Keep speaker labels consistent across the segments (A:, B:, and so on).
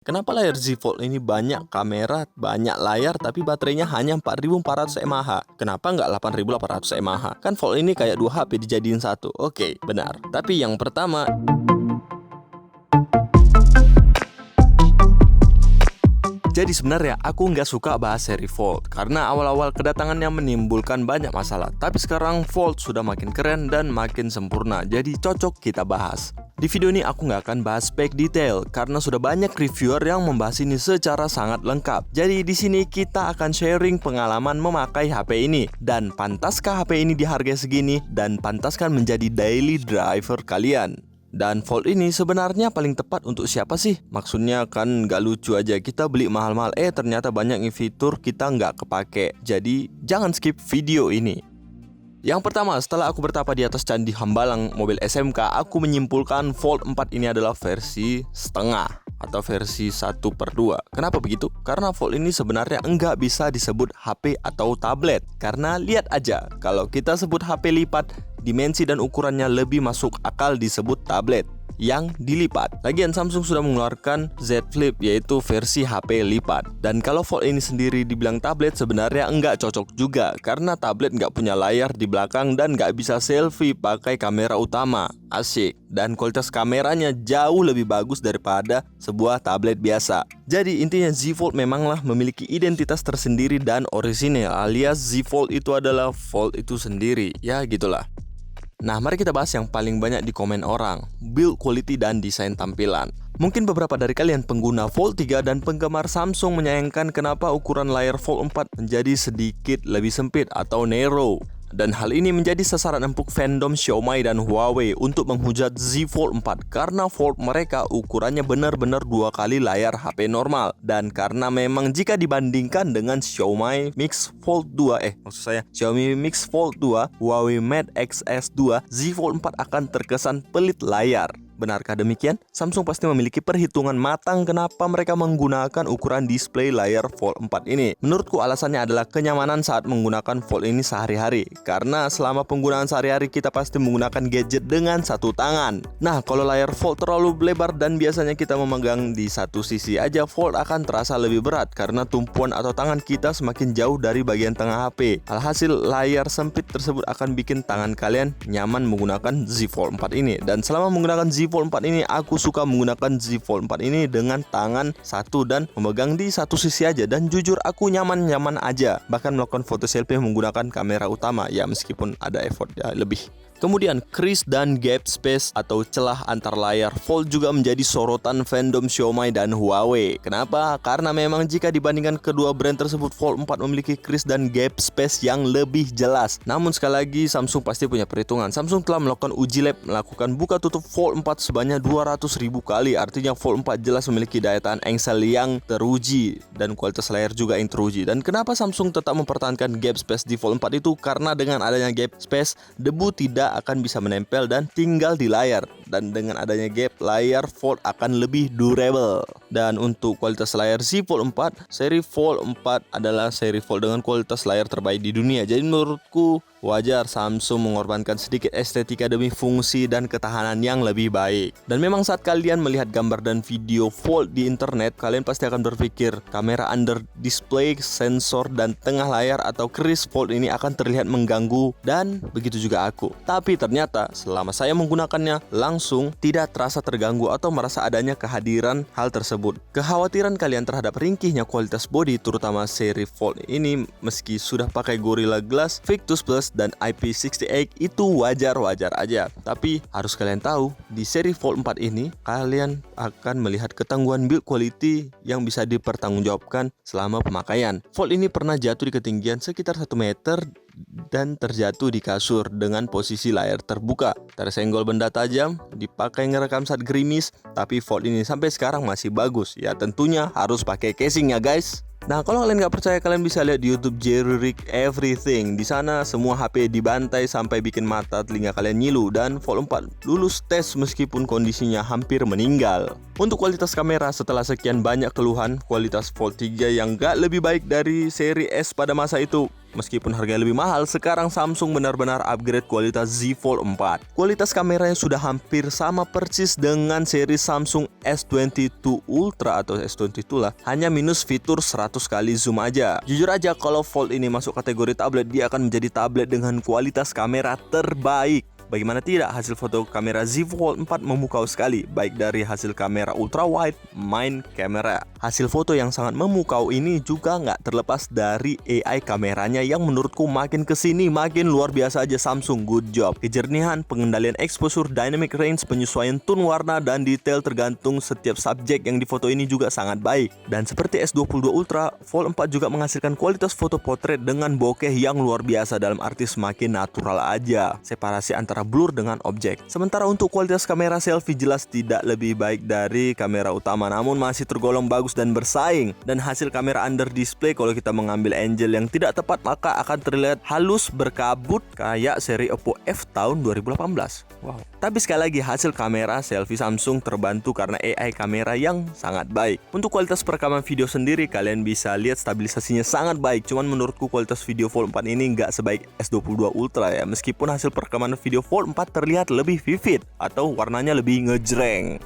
A: Kenapa layar Z Fold ini banyak kamera, banyak layar, tapi baterainya hanya 4400 mAh? Kenapa nggak 8800 mAh? Kan Fold ini kayak 2 HP dijadiin satu. Oke, benar. Tapi yang pertama, jadi sebenarnya aku nggak suka bahas seri Fold karena awal-awal kedatangannya menimbulkan banyak masalah. Tapi sekarang Fold sudah makin keren dan makin sempurna, jadi cocok kita bahas. Di video ini aku nggak akan bahas spek detail karena sudah banyak reviewer yang membahas ini secara sangat lengkap. Jadi di sini kita akan sharing pengalaman memakai HP ini dan pantaskah HP ini dihargai segini dan pantaskah menjadi daily driver kalian. Dan Fold ini sebenarnya paling tepat untuk siapa sih? Maksudnya kan nggak lucu aja kita beli mahal-mahal ternyata banyak fitur kita nggak kepake. Jadi jangan skip video ini. Yang pertama, setelah aku bertapa di atas Candi Hambalang mobil SMK, aku menyimpulkan Fold 4 ini adalah versi setengah atau versi 1/2. Kenapa begitu? Karena Fold ini sebenarnya enggak bisa disebut HP atau tablet. Karena lihat aja, kalau kita sebut HP lipat, dimensi dan ukurannya lebih masuk akal disebut tablet yang dilipat. Lagian Samsung sudah mengeluarkan Z Flip, yaitu versi HP lipat. Dan kalau Fold ini sendiri dibilang tablet, sebenarnya enggak cocok juga karena tablet nggak punya layar di belakang dan nggak bisa selfie pakai kamera utama. Asik. Dan kualitas kameranya jauh lebih bagus daripada sebuah tablet biasa. Jadi intinya Z Fold memanglah memiliki identitas tersendiri dan orisinil, alias Z Fold itu adalah Fold itu sendiri. Ya gitulah. Nah, mari kita bahas yang paling banyak di komen orang, build quality dan desain tampilan. Mungkin beberapa dari kalian pengguna Fold 3 dan penggemar Samsung menyayangkan kenapa ukuran layar Fold 4 menjadi sedikit lebih sempit atau narrow. Dan hal ini menjadi sasaran empuk fandom Xiaomi dan Huawei untuk menghujat Z Fold 4 karena Fold mereka ukurannya benar-benar 2 kali layar HP normal. Dan karena memang jika dibandingkan dengan Xiaomi Mix Fold 2, Xiaomi Mix Fold 2, Huawei Mate X-S2, Z Fold 4 akan terkesan pelit layar. Benarkah demikian? Samsung pasti memiliki perhitungan matang kenapa mereka menggunakan ukuran display layar Fold 4 ini. Menurutku alasannya adalah kenyamanan saat menggunakan Fold ini sehari-hari. Karena selama penggunaan sehari-hari kita pasti menggunakan gadget dengan satu tangan. Nah, kalau layar Fold terlalu lebar dan biasanya kita memegang di satu sisi aja, Fold akan terasa lebih berat karena tumpuan atau tangan kita semakin jauh dari bagian tengah HP. Alhasil layar sempit tersebut akan bikin tangan kalian nyaman menggunakan Z Fold 4 ini. Dan selama menggunakan Z Fold 4 ini, aku suka menggunakan Z Fold 4 ini dengan tangan satu dan memegang di satu sisi aja. Dan jujur aku nyaman-nyaman aja. Bahkan melakukan foto selfie menggunakan kamera utama, ya meskipun ada effort ya lebih. Kemudian crease dan gap space atau celah antar layar Fold juga menjadi sorotan fandom Xiaomi dan Huawei. Kenapa? Karena memang jika dibandingkan kedua brand tersebut, Fold 4 memiliki crease dan gap space yang lebih jelas. Namun sekali lagi Samsung pasti punya perhitungan. Samsung telah melakukan uji lab melakukan buka tutup Fold 4 sebanyak 200.000 kali. Artinya Fold 4 jelas memiliki daya tahan engsel yang teruji dan kualitas layar juga yang teruji. Dan kenapa Samsung tetap mempertahankan gap space di Fold 4 itu? Karena dengan adanya gap space, debu tidak akan bisa menempel dan tinggal di layar. Dan dengan adanya gap, layar Fold akan lebih durable. Dan untuk kualitas layar Z Fold 4, seri Fold 4 adalah seri Fold dengan kualitas layar terbaik di dunia. Jadi menurutku wajar Samsung mengorbankan sedikit estetika demi fungsi dan ketahanan yang lebih baik. Dan memang saat kalian melihat gambar dan video Fold di internet, kalian pasti akan berpikir kamera under display, sensor, dan tengah layar atau keris Fold ini akan terlihat mengganggu, dan begitu juga aku. Tapi ternyata selama saya menggunakannya langsung tidak terasa terganggu atau merasa adanya kehadiran hal tersebut. Kekhawatiran kalian terhadap ringkihnya kualitas bodi terutama seri Fold ini meski sudah pakai Gorilla Glass, Victus Plus, dan IP68 itu wajar-wajar aja. Tapi harus kalian tahu, di seri Fold 4 ini kalian akan melihat ketangguhan build quality yang bisa dipertanggungjawabkan selama pemakaian. Fold ini pernah jatuh di ketinggian sekitar 1 meter dan terjatuh di kasur dengan posisi layar terbuka. Tersenggol benda tajam, dipakai ngerekam saat gerimis, tapi Fold ini sampai sekarang masih bagus. Ya tentunya harus pakai casing ya guys. Nah, kalau kalian nggak percaya, kalian bisa lihat di YouTube Jerry Rig Everything. Di sana semua HP dibantai sampai bikin mata telinga kalian nyilu, dan Fold 4 lulus tes meskipun kondisinya hampir meninggal. Untuk kualitas kamera, setelah sekian banyak keluhan, kualitas Fold 3 yang nggak lebih baik dari seri S pada masa itu, Meskipun harganya lebih mahal, sekarang Samsung benar-benar upgrade kualitas Z Fold 4. Kualitas kameranya sudah hampir sama persis dengan seri Samsung S22 Ultra atau S22 lah. Hanya minus fitur 100 kali zoom aja. Jujur aja kalau Fold ini masuk kategori tablet, dia akan menjadi tablet dengan kualitas kamera terbaik. Bagaimana tidak, hasil foto kamera Z Fold 4 memukau sekali, baik dari hasil kamera ultra wide, main kamera. Hasil foto yang sangat memukau ini juga nggak terlepas dari AI kameranya yang menurutku makin kesini makin luar biasa aja. Samsung, good job. Kejernihan, pengendalian exposure, dynamic range, penyesuaian tone warna dan detail tergantung setiap subjek yang difoto ini juga sangat baik. Dan seperti S22 Ultra, Fold 4 juga menghasilkan kualitas foto potret dengan bokeh yang luar biasa, dalam arti semakin natural aja. Separasi antara blur dengan objek. Sementara untuk kualitas kamera selfie jelas tidak lebih baik dari kamera utama, namun masih tergolong bagus dan bersaing. Dan hasil kamera under display, kalau kita mengambil angle yang tidak tepat maka akan terlihat halus berkabut kayak seri Oppo F tahun 2018. Wow. Tapi sekali lagi, hasil kamera selfie Samsung terbantu karena AI kamera yang sangat baik. Untuk kualitas perekaman video sendiri, kalian bisa lihat stabilisasinya sangat baik. Cuman menurutku kualitas video Fold 4 ini nggak sebaik S22 Ultra ya. Meskipun hasil perekaman video Fold 4 terlihat lebih vivid atau warnanya lebih ngejreng.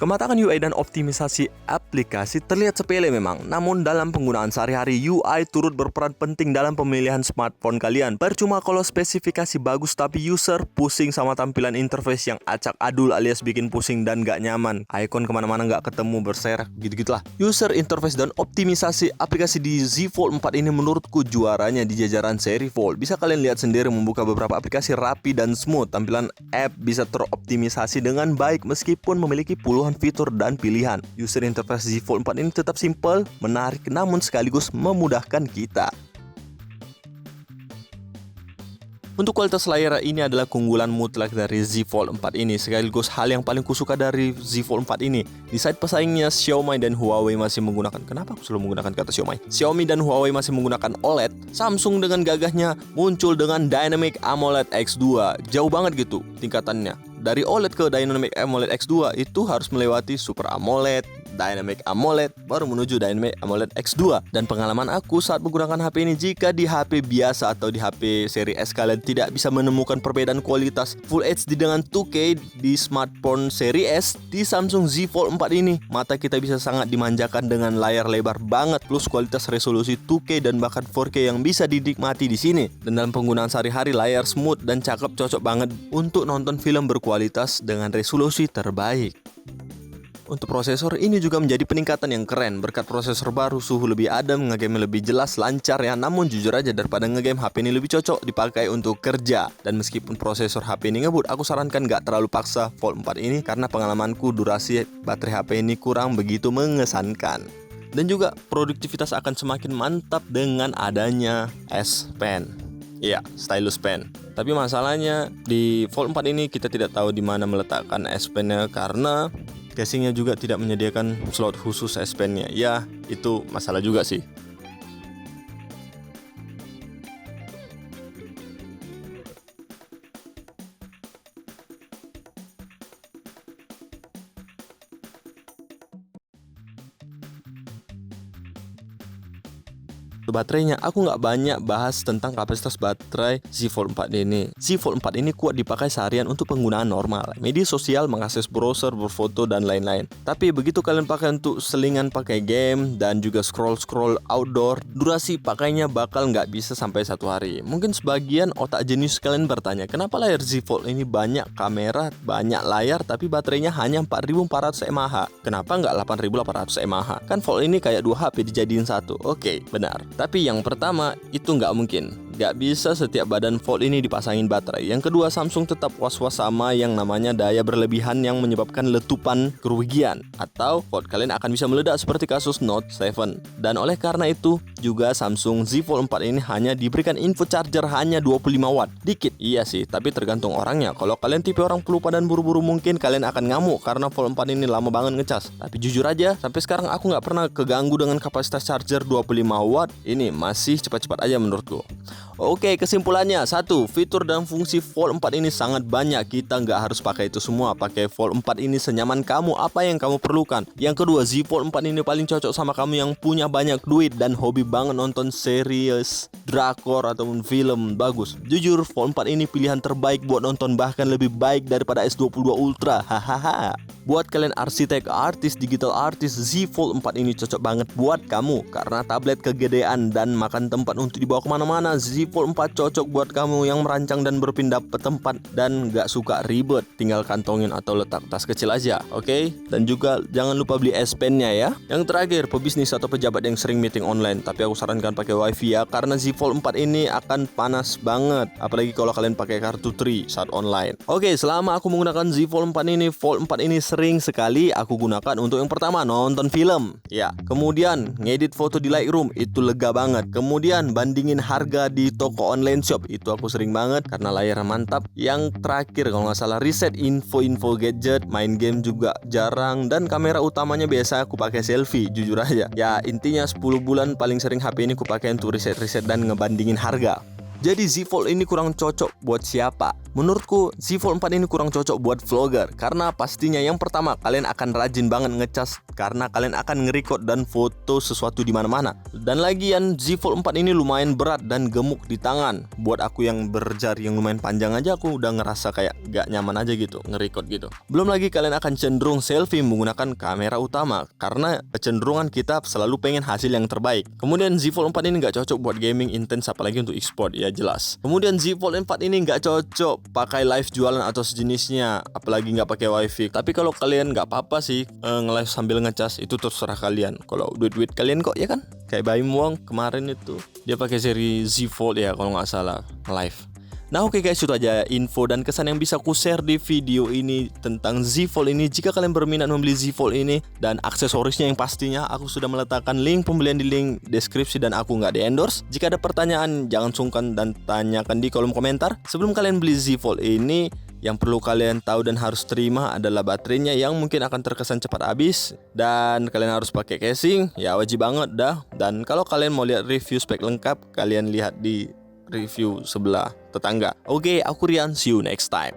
A: Kematangan UI dan optimisasi aplikasi terlihat sepele memang, namun dalam penggunaan sehari-hari UI turut berperan penting dalam pemilihan smartphone kalian. Percuma kalau spesifikasi bagus tapi user pusing sama tampilan interface yang acak adul alias bikin pusing dan gak nyaman. Icon kemana-mana gak ketemu, berserak, gitu-gitulah. User interface dan optimisasi aplikasi di Z Fold 4 ini menurutku juaranya di jajaran seri Fold. Bisa kalian lihat sendiri, membuka beberapa aplikasi rapi dan smooth. Tampilan app bisa teroptimisasi dengan baik meskipun memiliki puluhan fitur dan pilihan. User interface Z Fold 4 ini tetap simple, menarik, namun sekaligus memudahkan kita. Untuk kualitas layar, ini adalah keunggulan mutlak dari Z Fold 4 ini, sekaligus hal yang paling kusuka dari Z Fold 4 ini. Di side pesaingnya, Xiaomi dan Huawei masih menggunakan, kenapa aku selalu menggunakan kata Xiaomi? Xiaomi dan Huawei masih menggunakan OLED. Samsung dengan gagahnya muncul dengan Dynamic AMOLED X2. Jauh banget gitu tingkatannya. Dari OLED ke Dynamic AMOLED X2 itu harus melewati Super AMOLED, Dynamic AMOLED, baru menuju Dynamic AMOLED X2. Dan pengalaman aku saat menggunakan HP ini, jika di HP biasa atau di HP seri S kalian tidak bisa menemukan perbedaan kualitas Full HD dengan 2K di smartphone seri S, di Samsung Z Fold 4 ini mata kita bisa sangat dimanjakan dengan layar lebar banget plus kualitas resolusi 2K dan bahkan 4K yang bisa dinikmati di sini. Dan dalam penggunaan sehari-hari, layar smooth dan cakep, cocok banget untuk nonton film berkualitas dengan resolusi terbaik. Untuk prosesor, ini juga menjadi peningkatan yang keren. Berkat prosesor baru, suhu lebih adem, ngegame lebih jelas, lancar ya. Namun jujur aja, daripada ngegame, HP ini lebih cocok dipakai untuk kerja. Dan meskipun prosesor HP ini ngebut, aku sarankan gak terlalu paksa Fold 4 ini, karena pengalamanku durasi baterai HP ini kurang begitu mengesankan. Dan juga produktivitas akan semakin mantap dengan adanya S Pen. Iya, stylus pen. Tapi masalahnya di Fold 4 ini kita tidak tahu di mana meletakkan S Pen-nya, karena casingnya juga tidak menyediakan slot khusus S Pen-nya. Ya, itu masalah juga sih. Baterainya, aku nggak banyak bahas tentang kapasitas baterai Z Fold 4 ini. Z Fold 4 ini kuat dipakai seharian untuk penggunaan normal, media sosial, mengakses browser, berfoto, dan lain-lain. Tapi begitu kalian pakai untuk selingan, pakai game, dan juga scroll-scroll outdoor, durasi pakainya bakal nggak bisa sampai 1 hari. Mungkin sebagian otak jenius kalian bertanya, kenapa layar Z Fold ini banyak kamera, banyak layar, tapi baterainya hanya 4400 mAh? Kenapa nggak 8800 mAh? Kan Fold ini kayak 2 HP dijadiin satu. Oke, benar. Tapi yang pertama, itu nggak mungkin. Nggak bisa setiap badan Fold ini dipasangin baterai. Yang kedua, Samsung tetap was-was sama yang namanya daya berlebihan yang menyebabkan letupan kerugian. Atau Fold kalian akan bisa meledak seperti kasus Note 7. Dan oleh karena itu, juga Samsung Z Fold 4 ini hanya diberikan input charger hanya 25 watt. Dikit, iya sih, tapi tergantung orangnya. Kalau kalian tipe orang pelupa dan buru-buru, mungkin kalian akan ngamuk karena Fold 4 ini lama banget ngecas. Tapi jujur aja, sampai sekarang aku nggak pernah keganggu dengan kapasitas charger 25 watt. Ini masih cepat-cepat aja menurutku. Oke, kesimpulannya, 1. Fitur dan fungsi Fold 4 ini sangat banyak. Kita nggak harus pakai itu semua. Pakai Fold 4 ini senyaman kamu, apa yang kamu perlukan. Yang kedua, Z Fold 4 ini paling cocok sama kamu yang punya banyak duit dan hobi banget nonton series, drakor ataupun film bagus. Jujur, Fold 4 ini pilihan terbaik buat nonton, bahkan lebih baik daripada S22 Ultra. Hahaha. Buat kalian arsitek, artis, digital artis, Z Fold 4 ini cocok banget buat kamu karena tablet kegedean dan makan tempat untuk dibawa kemana-mana. Z Fold 4 cocok buat kamu yang merancang dan berpindah ke tempat dan gak suka ribet, tinggal kantongin atau letak tas kecil aja, oke? Dan juga jangan lupa beli S Pen-nya ya. Yang terakhir, pebisnis atau pejabat yang sering meeting online, tapi aku sarankan pakai wifi ya, karena Z Fold 4 ini akan panas banget, apalagi kalau kalian pakai kartu Tri saat online. Oke, selama aku menggunakan Z Fold 4 ini, Fold 4 ini sering sekali aku gunakan untuk yang pertama, nonton film. Ya, kemudian ngedit foto di Lightroom, itu lega banget. Kemudian bandingin harga di toko online shop, itu aku sering banget karena layarnya mantap. Yang terakhir kalau nggak salah, riset info-info gadget, main game juga jarang, dan kamera utamanya biasa aku pakai selfie, jujur aja. Ya, intinya 10 bulan paling sering HP ini aku pakai untuk riset-riset dan ngebandingin harga. Jadi Z Fold ini kurang cocok buat siapa? Menurutku Z Fold 4 ini kurang cocok buat vlogger. Karena pastinya yang pertama, kalian akan rajin banget ngecas karena kalian akan nge-record dan foto sesuatu di mana-mana. Dan lagian Z Fold 4 ini lumayan berat dan gemuk di tangan. Buat aku yang berjari yang lumayan panjang aja, aku udah ngerasa kayak gak nyaman aja gitu nge-record gitu. Belum lagi kalian akan cenderung selfie menggunakan kamera utama karena kecenderungan kita selalu pengen hasil yang terbaik. Kemudian Z Fold 4 ini gak cocok buat gaming intens, apalagi untuk e-sport ya, jelas. Kemudian Z Fold 4 ini nggak cocok pakai live jualan atau sejenisnya, apalagi nggak pakai wifi. Tapi kalau kalian nggak apa-apa sih nge-live sambil ngecas, itu terserah kalian. Kalau duit-duit kalian kok, ya kan? Kayak Baim Wong kemarin itu, dia pakai seri Z Fold ya kalau nggak salah live. Nah oke guys, itu aja info dan kesan yang bisa aku share di video ini tentang Z Fold ini. Jika kalian berminat membeli Z Fold ini dan aksesorisnya yang pastinya, aku sudah meletakkan link pembelian di link deskripsi dan aku nggak di-endorse. Jika ada pertanyaan, jangan sungkan dan tanyakan di kolom komentar. Sebelum kalian beli Z Fold ini, yang perlu kalian tahu dan harus terima adalah baterainya yang mungkin akan terkesan cepat habis. Dan kalian harus pakai casing, ya wajib banget dah. Dan kalau kalian mau lihat review spek lengkap, kalian lihat di review sebelah tetangga. Oke, aku Rian, see you next time.